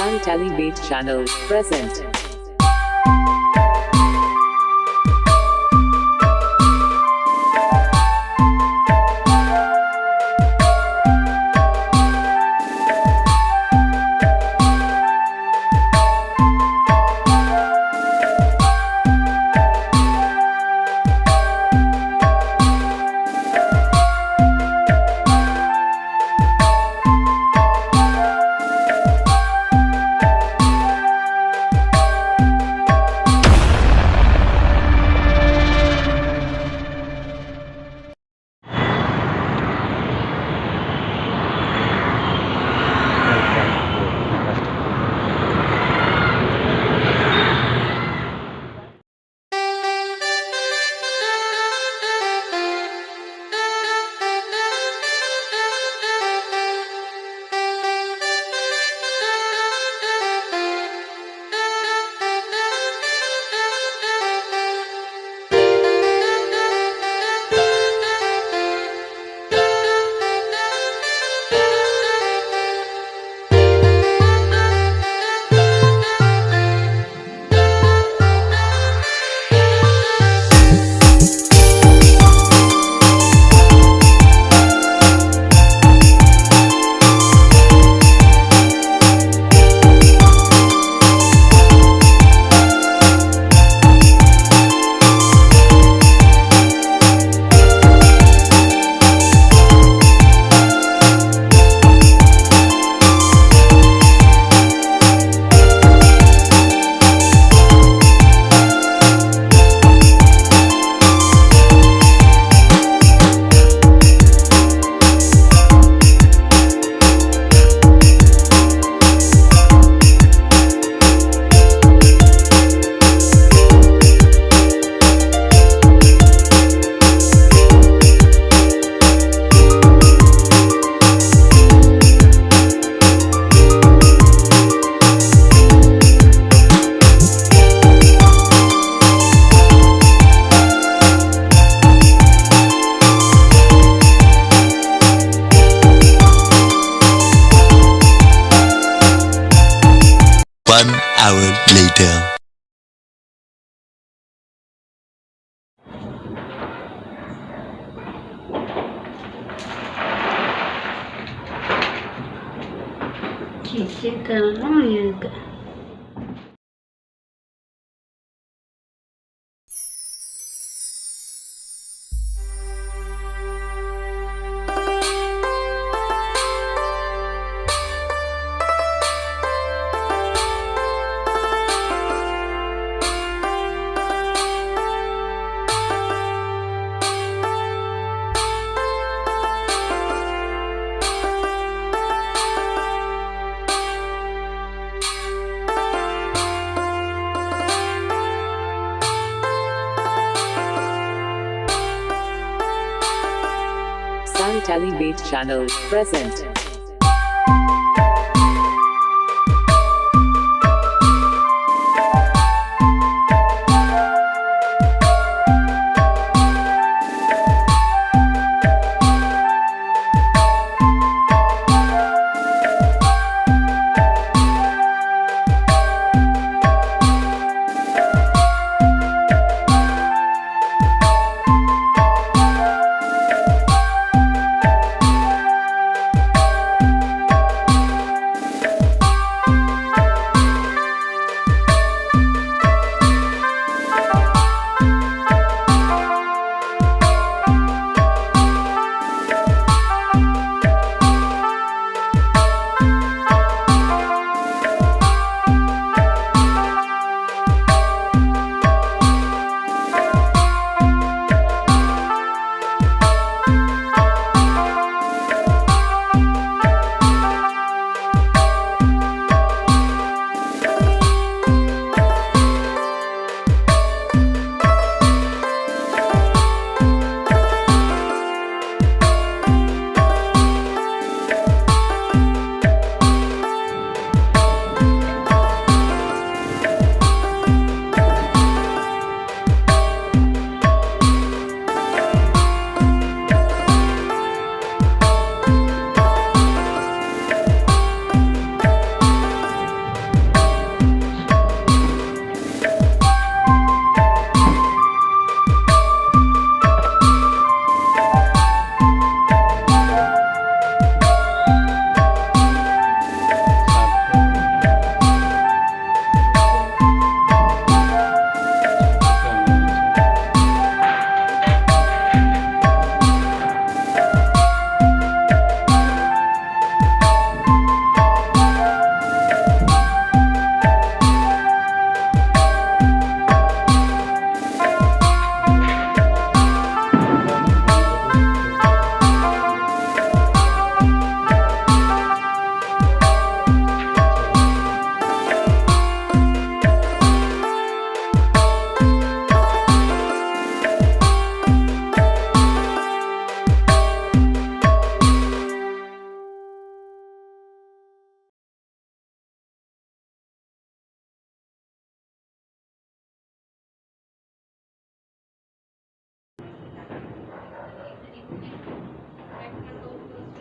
Sun Telebate channel present. One hour later. Sun Telebate channel present.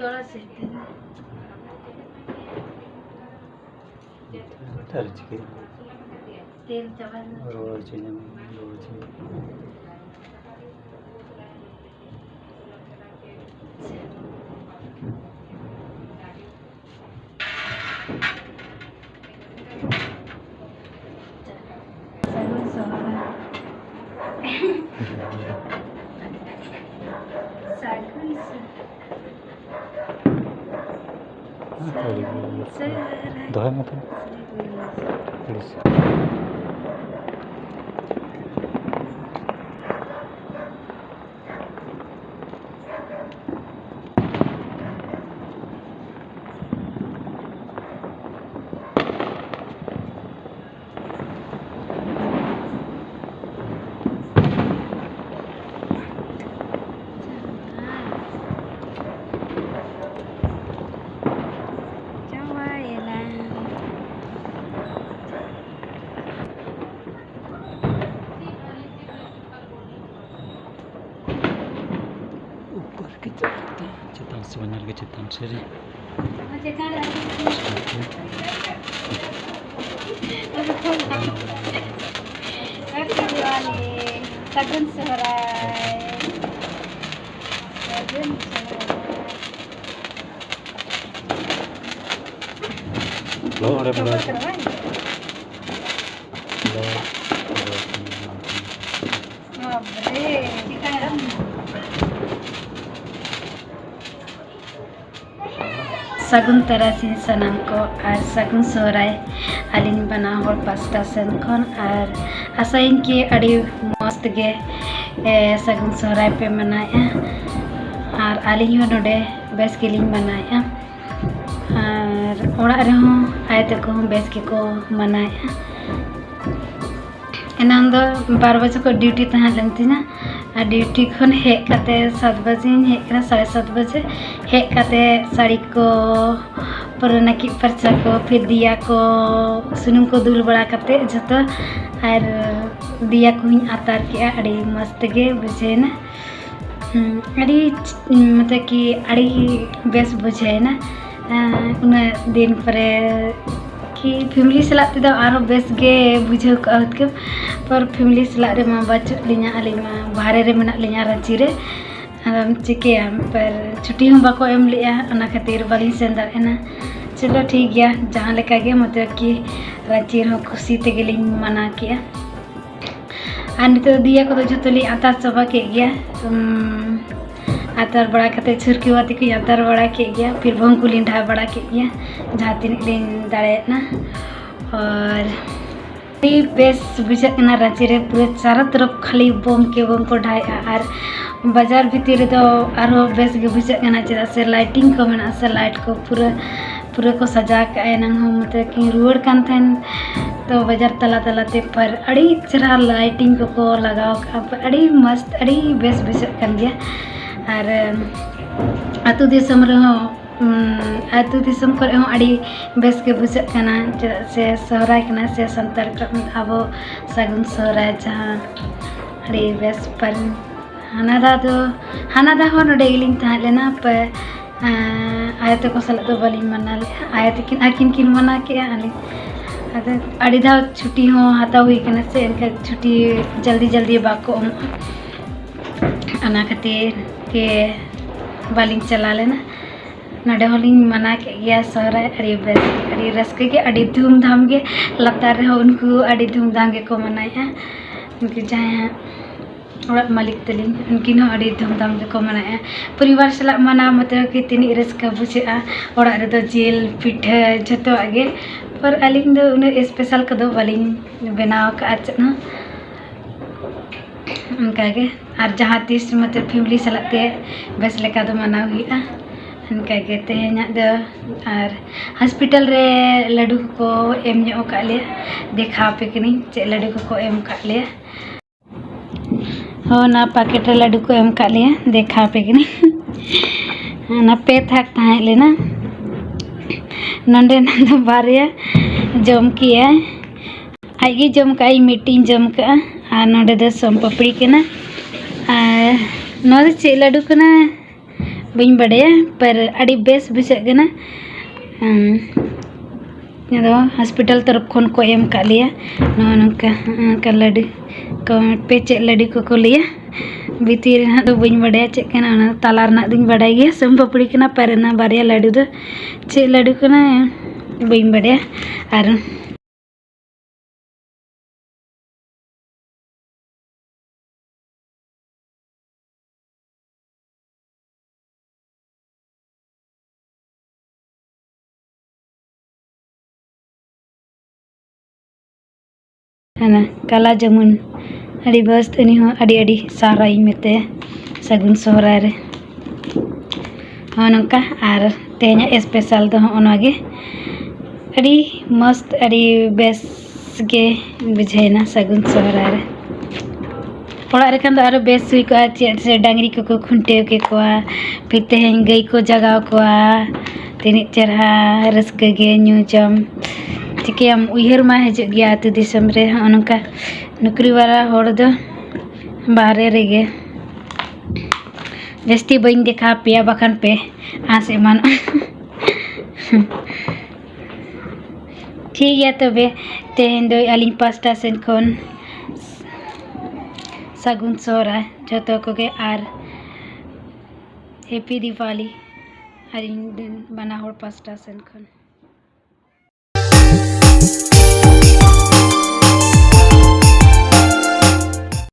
थोड़ा से तेल चावल सगुन सोहरा सागुन दोहे में तो ऊपर के चितान से बनल के चितान से रे सगुन सोहराय सगुन लो अरे बड़ा सगुन तरासी सनम को और सगुन सोहराय आलिन बना हर पास्ता सेन खन और आसाइन के अड़ी मस्त गे सगुन सोहराय पे मनाया और आलिन हो नोडे बेस के लिन बनाया और ओड़ा रहो आए तक बेस के को मनाया एनाम दो 12 बजे को ड्यूटी तहाँ लगती ना और ड्यूटी खन हेक काते 7 बजे हेक ना 7:30 बजे हेक काते साड़ी को पुराना की परचा को फिर दिया को सुनुम को दूल बड़ा काते जतो और दिया को आतार के अड़ी मस्त गे बुझे ना अड़ी मतलब कि अड़ी बेस बुझे ना उना दिन पर कि फैमिली सलाते दो आरो बेस गे बुझे के पर फैमिली सला रे मा बचु लिया अली मा बाहरे रे मेना लिया रांची रे चिके पर छुट्टी हम बाको एम लिया ओना खातिर बाली सेंदर एना चलो ठीक गया जहाँ लेका गे मतलब कि रांची रे खुशी ते गेली मना किया और नितो दिया को जो तली आता चबा के गया आतार बड़ा कते छुरकी वाती को आतार बड़ा के गया फिर भोंकु लिंढा बड़ा के गया जहाँ तीन लिन दाड़े ना और बेस बुझे ना रांची रे पूरे चारों तरफ खाली बम को ढाई और बाजार भीतर दो आरो बेस गे बुझे ना चेदा से लाइटिंग को मेना से लाइट को पूरे को सजा के ना मतलब कि रुआड़ कान थेन तो बाजार तला तलाते पर अड़ी चरा लाइटिंग को लगाओ अड़ी मस्त अड़ी बेस बुझे कान गया और आतु दिसम रहो आतु दिसम करे हो अड़ी बेस के बुझे कना से सोहराय कना से संतर अब सगुन सोहराय जहाँ अड़ी बेस पर हानादा हो नोडे गिलिंग तहाँ लेना पर आयत को सला तो बाली मना ले आयत किन मना के आली अड़ी दा छुट्टी हो हाता हुई कना से इनका छुट्टी जल्दी बाको अना खातिर के बालिंग चला लेना नडे होलिंग मना के गया सोहराय अड़ी बेस अड़ी रस्के के अड़ी धूमधाम के लतार रहे उनको अड़ी धूमधाम के को मनाया उनके जहाँ और मालिक तलिंग उनकिन अड़ी धूमधाम के को मनाया परिवार सला मना मतलब कि तीन रस्का बुझे और जेल पिठा जतो आगे पर अलिंग दो उन्हें स्पेशल कदो बालिंग बनाव का ना उनका के और जहाँ तीस मतलब फैमिली सलाते बेस लेका दो मना हुआ उनका के तेहना दो और हॉस्पिटल रे लड्डू को एम जो का ले देखा पे कनी चे लड्डू को एम का ले हो ना पैकेट रे लड्डू को एम का ले देखा पे कनी ना पे थाक ताहे लेना नंदे नंद बारिया जम किया आगे जम का मीटिंग जम का और नोडे दो सोम पपड़ी के ना चे लड्डू कना बड़ी बड़े पर अड़ी बेस बुझे गना हॉस्पिटल तरफ खन को एम का लिया नौका लड्डू को पे चेक लड्डू को लिया भीतर दो बड़ी बड़े चेक तलार दिन बड़ा गया सोम पापड़ी कना पर बारे लड्डू दो चेक लड्डू कना बड़ी बड़े और है ना काला जामुन अड़ी बस तनी हो अड़ी साराई मेते सगुन सोहराय रे हाँ नंका आर तेना स्पेशल दो ओनागे अड़ी मस्त अड़ी बेस के बुझेना सगुन सोहराय रे ओड़ा रे खान दो आरो बेस हुई को चेक से डांगरी को खुंटे के कोआ फिर तेहें गई को जगाव कोआ तिनी चरहा रस्के गे न्यू जम चिकेम उहर मा हज गया अतु दिसम रे नंका नौकरी वाला होड़ दो बाहरे रेगे जस्ती बइन देखा पेया बखान पे आस एमान ठीक है तबे तेहें दो अली पास्टा सेन खन सगुन सोहराय जतो को के आर हैप्पी दिवाली अली बना होड़ पास्टा सेन खन।